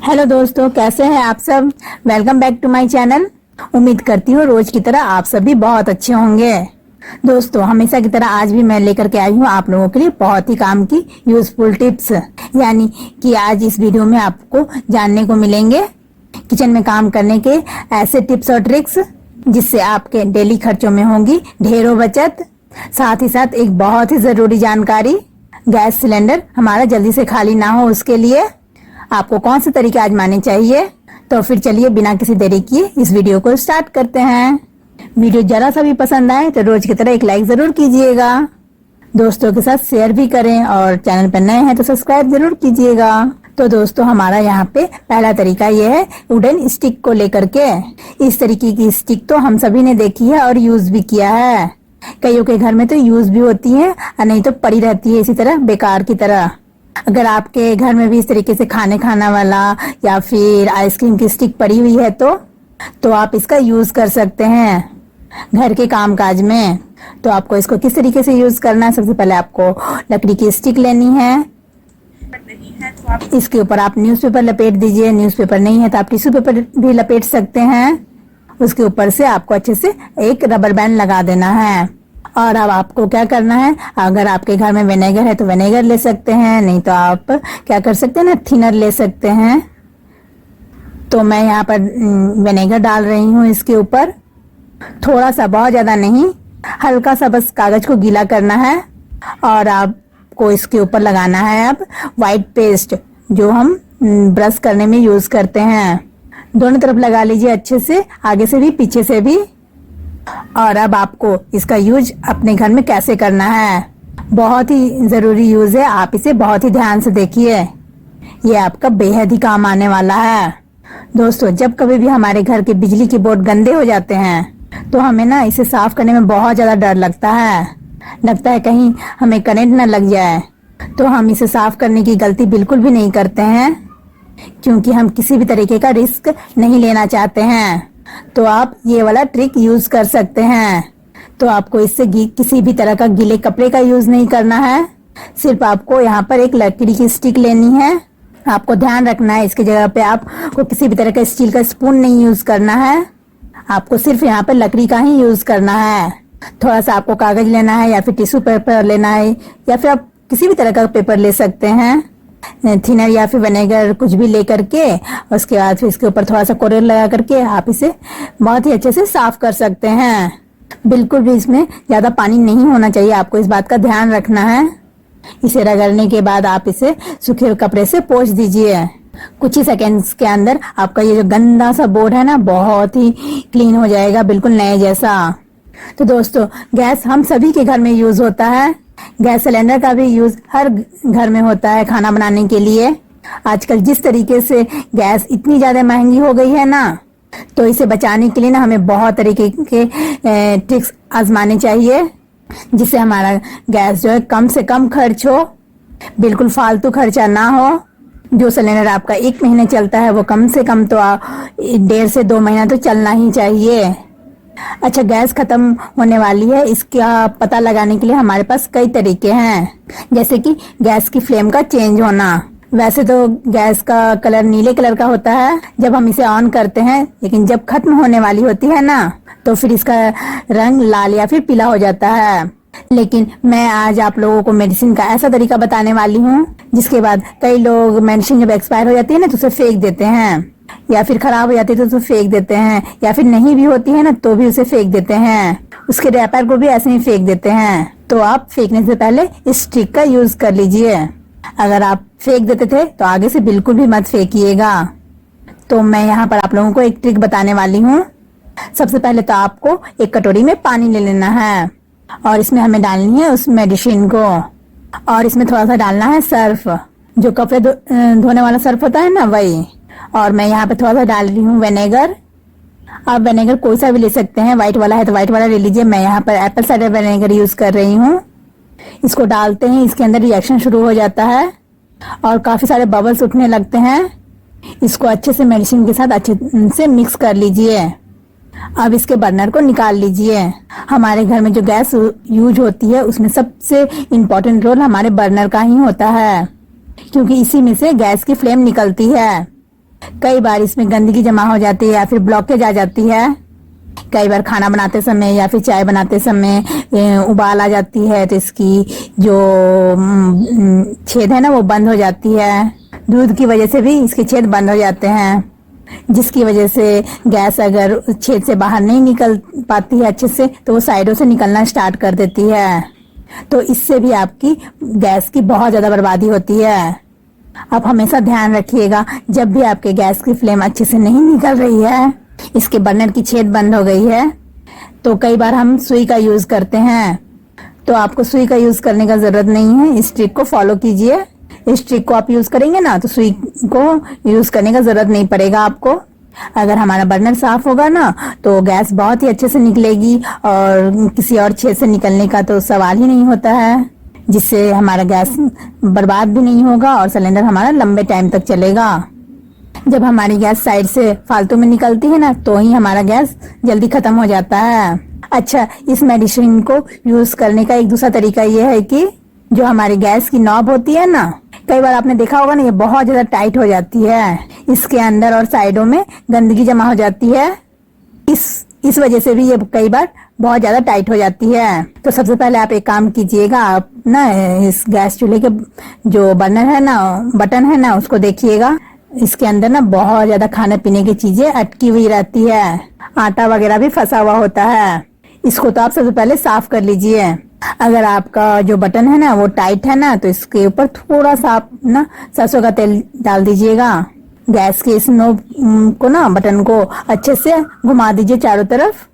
Hello दोस्तों, कैसे हैं आप सब। Welcome back to my channel. उम्मीद करती हूँ रोज की तरह आप सभी बहुत अच्छे होंगे। दोस्तों, हमेशा की तरह आज भी मैं लेकर के आई हूँ आप लोगों के लिए बहुत ही काम की यूजफुल टिप्स। यानी कि आज इस वीडियो में आपको जानने को मिलेंगे किचन में काम करने के ऐसे टिप्स और ट्रिक्स जिससे आपके डेली खर्चों में होंगी ढेरों बचत। साथ ही साथ एक बहुत ही जरूरी जानकारी, गैस सिलेंडर हमारा जल्दी से खाली ना हो उसके लिए आपको कौन से तरीके आजमाने चाहिए। तो फिर चलिए बिना किसी देरी किए इस वीडियो को स्टार्ट करते हैं। वीडियो जरा सा भी पसंद आए तो रोज की तरह एक लाइक जरूर कीजिएगा, दोस्तों के साथ शेयर भी करें और चैनल पर नए हैं तो सब्सक्राइब जरूर कीजिएगा। तो दोस्तों, हमारा यहाँ पे पहला तरीका ये है वुडन स्टिक को लेकर के। इस तरीके की स्टिक तो हम सभी ने देखी है और यूज भी किया है। कईयों के घर में तो यूज भी होती है और नहीं तो पड़ी रहती है इसी तरह बेकार की तरह। अगर आपके घर में भी इस तरीके से खाना वाला या फिर आइसक्रीम की स्टिक पड़ी हुई है तो आप इसका यूज कर सकते हैं घर के कामकाज में। तो आपको इसको किस तरीके से यूज करना है, सबसे पहले आपको लकड़ी की स्टिक लेनी है। इसके ऊपर आप न्यूज़पेपर लपेट दीजिए। न्यूज़पेपर नहीं है तो आप टिश्यू पेपर भी लपेट सकते हैं। उसके ऊपर से आपको अच्छे से एक रबर बैंड लगा देना है। और अब आपको क्या करना है, अगर आपके घर में विनेगर है तो विनेगर ले सकते हैं, नहीं तो आप क्या कर सकते हैं ना, थिनर ले सकते हैं। तो मैं यहाँ पर विनेगर डाल रही हूँ इसके ऊपर, थोड़ा सा, बहुत ज्यादा नहीं, हल्का सा बस कागज को गीला करना है। और आपको इसके ऊपर लगाना है अब व्हाइट पेस्ट जो हम ब्रश करने में यूज करते हैं। दोनों तरफ लगा लीजिए अच्छे से, आगे से भी पीछे से भी। और अब आपको इसका यूज अपने घर में कैसे करना है, बहुत ही जरूरी यूज है। आप इसे बहुत ही ध्यान से देखिए, ये आपका बेहद ही काम आने वाला है। दोस्तों, जब कभी भी हमारे घर के बिजली के बोर्ड गंदे हो जाते हैं तो हमें ना इसे साफ करने में बहुत ज्यादा डर लगता है कहीं हमें करंट न लग जाए। तो हम इसे साफ करने की गलती बिल्कुल भी नहीं करते हैं क्योंकि हम किसी भी तरीके का रिस्क नहीं लेना चाहते हैं। तो आप ये वाला ट्रिक यूज कर सकते हैं। तो आपको इससे किसी भी तरह का गीले कपड़े का यूज नहीं करना है। सिर्फ आपको यहाँ पर एक लकड़ी की स्टिक लेनी है। आपको ध्यान रखना है इसकी जगह पे आपको किसी भी तरह का स्टील का स्पून नहीं यूज करना है। आपको सिर्फ यहाँ पर लकड़ी का ही यूज करना है। थोड़ा सा आपको कागज लेना है या फिर टिश्यू पेपर लेना है या फिर आप किसी भी तरह का पेपर ले सकते हैं, थिनर या फिर विनेगर कुछ भी लेकर के। उसके बाद फिर इसके ऊपर थोड़ा सा कोरियल लगा करके आप इसे बहुत ही अच्छे से साफ कर सकते हैं। बिल्कुल भी इसमें ज्यादा पानी नहीं होना चाहिए, आपको इस बात का ध्यान रखना है। इसे रगड़ने के बाद आप इसे सूखे कपड़े से पोंछ दीजिए। कुछ ही सेकेंड्स के अंदर आपका ये जो गंदा सा बोर्ड है ना, बहुत ही क्लीन हो जाएगा, बिल्कुल नए जैसा। तो दोस्तों, गैस हम सभी के घर में यूज होता है। गैस सिलेंडर का भी यूज हर घर में होता है खाना बनाने के लिए। आजकल जिस तरीके से गैस इतनी ज्यादा महंगी हो गई है ना, तो इसे बचाने के लिए ना हमें बहुत तरीके के ट्रिक्स आजमाने चाहिए जिससे हमारा गैस जो है कम से कम खर्च हो, बिल्कुल फालतू खर्चा ना हो। जो सिलेंडर आपका 1 महीने चलता है वो कम से कम तो 1.5 से 2 महीना तो चलना ही चाहिए। अच्छा, गैस खत्म होने वाली है, इसका पता लगाने के लिए हमारे पास कई तरीके हैं, जैसे कि गैस की फ्लेम का चेंज होना। वैसे तो गैस का कलर नीले कलर का होता है जब हम इसे ऑन करते हैं, लेकिन जब खत्म होने वाली होती है ना तो फिर इसका रंग लाल या फिर पीला हो जाता है। लेकिन मैं आज आप लोगों को मेडिसिन का ऐसा तरीका बताने वाली हूँ जिसके बाद कई लोग मेडिसिन जब एक्सपायर हो जाती है ना तो उसे फेंक देते हैं, या फिर खराब हो जाती है तो उसे फेंक देते हैं, या फिर नहीं भी होती है ना तो भी उसे फेंक देते हैं। उसके रैपर को भी ऐसे ही फेंक देते हैं। तो आप फेंकने से पहले इस ट्रिक का यूज कर लीजिए। अगर आप फेंक देते थे तो आगे से बिल्कुल भी मत फेंकिएगा। तो मैं यहाँ पर आप लोगों को एक ट्रिक बताने वाली हूँ। सबसे पहले तो आपको एक कटोरी में पानी ले लेना है और इसमें हमें डालनी है उस मेडिसिन को, और इसमें थोड़ा सा डालना है सर्फ, जो कपड़े धोने वाला सर्फ होता है ना वही। और मैं यहाँ पे थोड़ा सा डाल रही हूँ विनेगर। आप विनेगर कोई सा भी ले सकते हैं, व्हाइट वाला है तो व्हाइट वाला ले लीजिए। मैं यहाँ पर एप्पल साइडर विनेगर यूज कर रही हूँ। इसको डालते ही इसके अंदर रिएक्शन शुरू हो जाता है और काफी सारे बबल्स उठने लगते हैं। इसको अच्छे से मेडिसिन के साथ अच्छे से मिक्स कर लीजिए। अब इसके बर्नर को निकाल लीजिए। हमारे घर में जो गैस यूज होती है उसमें सबसे इम्पोर्टेंट रोल हमारे बर्नर का ही होता है, क्योंकि इसी में से गैस की फ्लेम निकलती है। कई बार इसमें गंदगी जमा हो जाती है या फिर ब्लॉकेज आ जाती है। कई बार खाना बनाते समय या फिर चाय बनाते समय उबाल आ जाती है, तो इसकी जो छेद है ना वो बंद हो जाती है। दूध की वजह से भी इसके छेद बंद हो जाते हैं, जिसकी वजह से गैस अगर छेद से बाहर नहीं निकल पाती है अच्छे से, तो वो साइडों से निकलना स्टार्ट कर देती है। तो इससे भी आपकी गैस की बहुत ज्यादा बर्बादी होती है। आप हमेशा ध्यान रखिएगा, जब भी आपके गैस की फ्लेम अच्छे से नहीं निकल रही है, इसके बर्नर की छेद बंद हो गई है, तो कई बार हम सुई का यूज करते हैं। तो आपको सुई का यूज करने का जरूरत नहीं है, इस ट्रिक को फॉलो कीजिए। इस ट्रिक को आप यूज करेंगे ना तो सुई को यूज करने का जरूरत नहीं पड़ेगा आपको। अगर हमारा बर्नर साफ होगा ना तो गैस बहुत ही अच्छे से निकलेगी और किसी और छेद से निकलने का तो सवाल ही नहीं होता है, जिससे हमारा गैस बर्बाद भी नहीं होगा और सिलेंडर हमारा लंबे टाइम तक चलेगा। जब हमारी गैस साइड से फालतू में निकलती है ना तो ही हमारा गैस जल्दी खत्म हो जाता है। अच्छा, इस मेडिसिन को यूज करने का एक दूसरा तरीका ये है कि जो हमारी गैस की नॉब होती है ना, कई बार आपने देखा होगा ना, ये बहुत ज्यादा टाइट हो जाती है। इसके अंदर और साइडों में गंदगी जमा हो जाती है। इस वजह से भी ये कई बार बहुत ज्यादा टाइट हो जाती है। तो सबसे पहले आप एक काम कीजिएगा, आप ना इस गैस चूल्हे के जो बर्नर है ना, बटन है ना, उसको देखिएगा। इसके अंदर ना बहुत ज्यादा खाने पीने की चीजें अटकी हुई रहती है, आटा वगैरह भी फंसा हुआ होता है। इसको तो आप सबसे पहले साफ कर लीजिए। अगर आपका जो बटन है ना वो टाइट है ना, तो इसके ऊपर थोड़ा सा आप ना सरसों का तेल डाल दीजिएगा। गैस के इस नोब को ना, बटन को अच्छे से घुमा दीजिए चारों तरफ।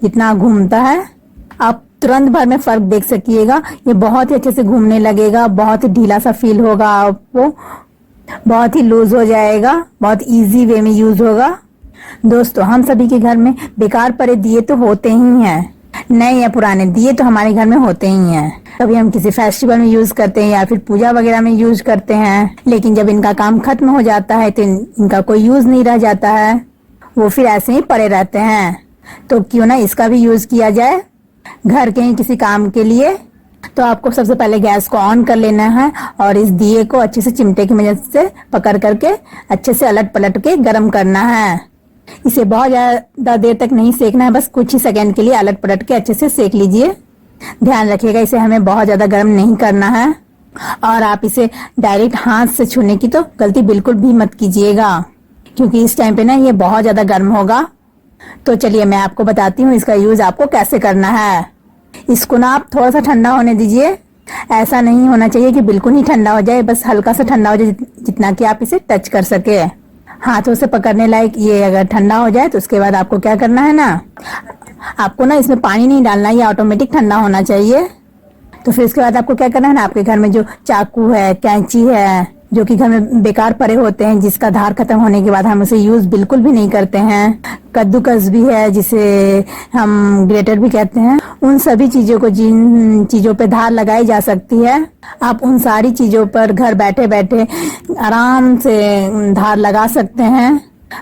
जितना घूमता है आप तुरंत भर में फर्क देख सकिएगा। ये बहुत ही अच्छे से घूमने लगेगा, बहुत ही ढीला सा फील होगा आपको, बहुत ही लूज हो जाएगा, बहुत इजी वे में यूज होगा। दोस्तों, हम सभी के घर में बेकार पड़े दिए तो होते ही हैं, नए या पुराने दिए तो हमारे घर में होते ही हैं। कभी हम किसी फेस्टिवल में यूज करते हैं या फिर पूजा वगैरह में यूज करते हैं, लेकिन जब इनका काम खत्म हो जाता है तो इनका कोई यूज नहीं रह जाता है, वो फिर ऐसे ही पड़े रहते हैं। तो क्यों ना इसका भी यूज किया जाए घर के ही किसी काम के लिए। तो आपको सबसे पहले गैस को ऑन कर लेना है और इस दिए को अच्छे से चिमटे की मदद से पकड़ करके अच्छे से अलट पलट के गर्म करना है। इसे बहुत ज्यादा देर तक नहीं सेकना है, बस कुछ ही सेकंड के लिए अलट पलट के अच्छे से सेक लीजिए। ध्यान रखिएगा, इसे हमें बहुत ज्यादा गर्म नहीं करना है। और आप इसे डायरेक्ट हाथ से छूने की तो गलती बिल्कुल भी मत कीजिएगा, क्योंकि इस टाइम पे ना ये बहुत ज्यादा गर्म होगा। तो चलिए मैं आपको बताती हूँ इसका यूज आपको कैसे करना है। इसको ना आप थोड़ा सा ठंडा होने दीजिए। ऐसा नहीं होना चाहिए कि बिल्कुल ही ठंडा हो जाए, बस हल्का सा ठंडा हो जाए, जितना कि आप इसे टच कर सके, हाथों से पकड़ने लायक। ये अगर ठंडा हो जाए तो उसके बाद आपको क्या करना है ना, आपको ना इसमें पानी नहीं डालना, ये ऑटोमेटिक ठंडा होना चाहिए। तो फिर इसके बाद आपको क्या करना है ना, आपके घर में जो चाकू है, कैंची है, जो कि घर में बेकार पड़े होते हैं, जिसका धार खत्म होने के बाद हम उसे यूज बिल्कुल भी नहीं करते हैं, कद्दूकस भी है जिसे हम ग्रेटर भी कहते हैं, उन सभी चीजों को, जिन चीजों पे धार लगाई जा सकती है, आप उन सारी चीजों पर घर बैठे बैठे आराम से धार लगा सकते हैं।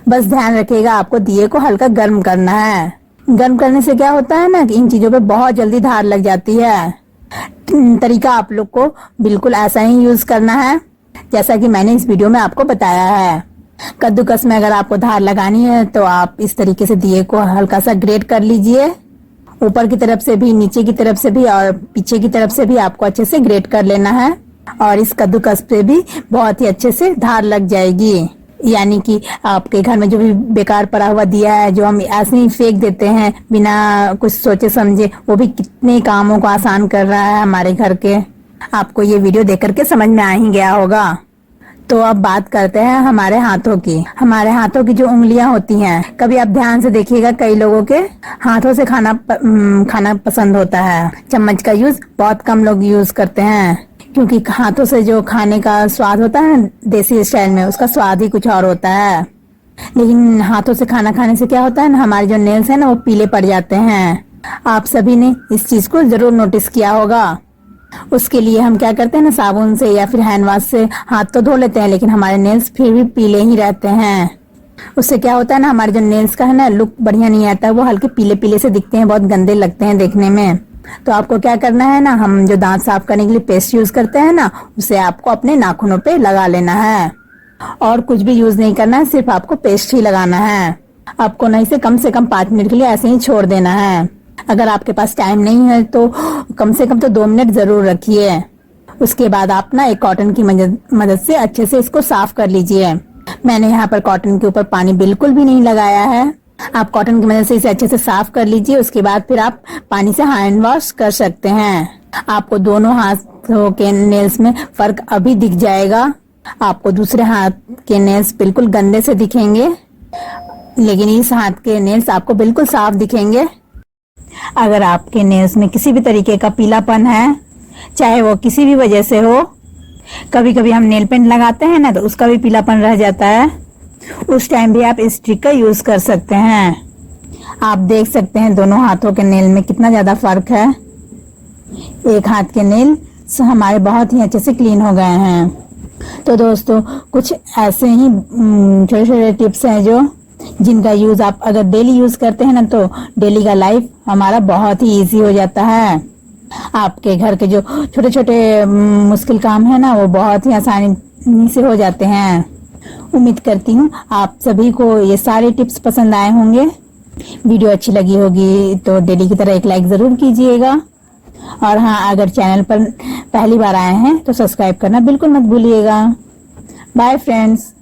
बस ध्यान रखिएगा, आपको दिए को हल्का गर्म करना है। गर्म करने से क्या होता है ना कि इन चीजों पे बहुत जल्दी धार लग जाती है। तरीका आप लोग को बिल्कुल ऐसा ही यूज करना है जैसा कि मैंने इस वीडियो में आपको बताया है। कद्दूकस में अगर आपको धार लगानी है तो आप इस तरीके से दिए को हल्का सा ग्रेट कर लीजिए, ऊपर की तरफ से भी, नीचे की तरफ से भी और पीछे की तरफ से भी आपको अच्छे से ग्रेट कर लेना है। और इस कद्दूकस पे भी बहुत ही अच्छे से धार लग जाएगी। यानी कि आपके घर में जो भी बेकार पड़ा हुआ दिया है, जो हम ऐसे ही फेंक देते हैं बिना कुछ सोचे समझे, वो भी कितने कामों को आसान कर रहा है हमारे घर के। आपको ये वीडियो देख करके समझ में आ ही गया होगा। तो अब बात करते हैं हमारे हाथों की। हमारे हाथों की जो उंगलियां होती हैं, कभी आप ध्यान से देखिएगा, कई लोगों के हाथों से खाना पसंद होता है। चम्मच का यूज बहुत कम लोग यूज करते हैं, क्योंकि हाथों से जो खाने का स्वाद होता है देसी स्टाइल में, उसका स्वाद ही कुछ और होता है। लेकिन हाथों से खाना खाने से क्या होता है ना, हमारे जो नेल्स है ना वो पीले पड़ जाते हैं। आप सभी ने इस चीज को जरूर नोटिस किया होगा। उसके लिए हम क्या करते हैं ना, साबुन से या फिर हैंड वॉश से हाथ तो धो लेते हैं, लेकिन हमारे नेल्स फिर भी पीले ही रहते हैं। उससे क्या होता है ना, हमारे जो नेल्स का है ना लुक बढ़िया नहीं आता, वो हल्के पीले पीले से दिखते हैं, बहुत गंदे लगते हैं देखने में। तो आपको क्या करना है ना, हम जो दांत साफ करने के लिए पेस्ट यूज करते हैं ना, उसे आपको अपने नाखूनों पे लगा लेना है। और कुछ भी यूज नहीं करना है, सिर्फ आपको पेस्ट ही लगाना है। आपको नहीं से कम 5 मिनट के लिए ऐसे ही छोड़ देना है। अगर आपके पास टाइम नहीं है तो कम से कम तो 2 मिनट जरूर रखिए। उसके बाद आप ना एक कॉटन की मदद से अच्छे से इसको साफ कर लीजिए। मैंने यहाँ पर कॉटन के ऊपर पानी बिल्कुल भी नहीं लगाया है। आप कॉटन की मदद से इसे अच्छे से साफ कर लीजिए। उसके बाद फिर आप पानी से हैंड वॉश कर सकते हैं। आपको दोनों हाथों के नेल्स में फर्क अभी दिख जाएगा। आपको दूसरे हाथ के नेल्स बिल्कुल गंदे से दिखेंगे, लेकिन इस हाथ के नेल्स आपको बिल्कुल साफ दिखेंगे। अगर आपके नेल्स में किसी भी तरीके का पीलापन है, चाहे वो किसी भी वजह से हो, कभी कभी हम नेल पेंट लगाते हैं ना, तो उसका भी पीलापन रह जाता है, उस टाइम भी आप इस ट्रिक का यूज कर सकते हैं। आप देख सकते हैं दोनों हाथों के नेल में कितना ज्यादा फर्क है। एक हाथ के नेल हमारे बहुत ही अच्छे से क्लीन हो गए हैं। तो दोस्तों, कुछ ऐसे ही छोटे छोटे टिप्स हैं जो जिनका यूज आप अगर डेली यूज करते हैं ना, तो डेली का लाइफ हमारा बहुत ही इजी हो जाता है। आपके घर के जो छोटे छोटे मुश्किल काम है ना, वो बहुत ही आसानी से हो जाते हैं। उम्मीद करती हूँ आप सभी को ये सारे टिप्स पसंद आए होंगे। वीडियो अच्छी लगी होगी तो डेली की तरह एक लाइक जरूर कीजिएगा। और हाँ, अगर चैनल पर पहली बार आए हैं तो सब्सक्राइब करना बिल्कुल मत भूलिएगा। Bye friends.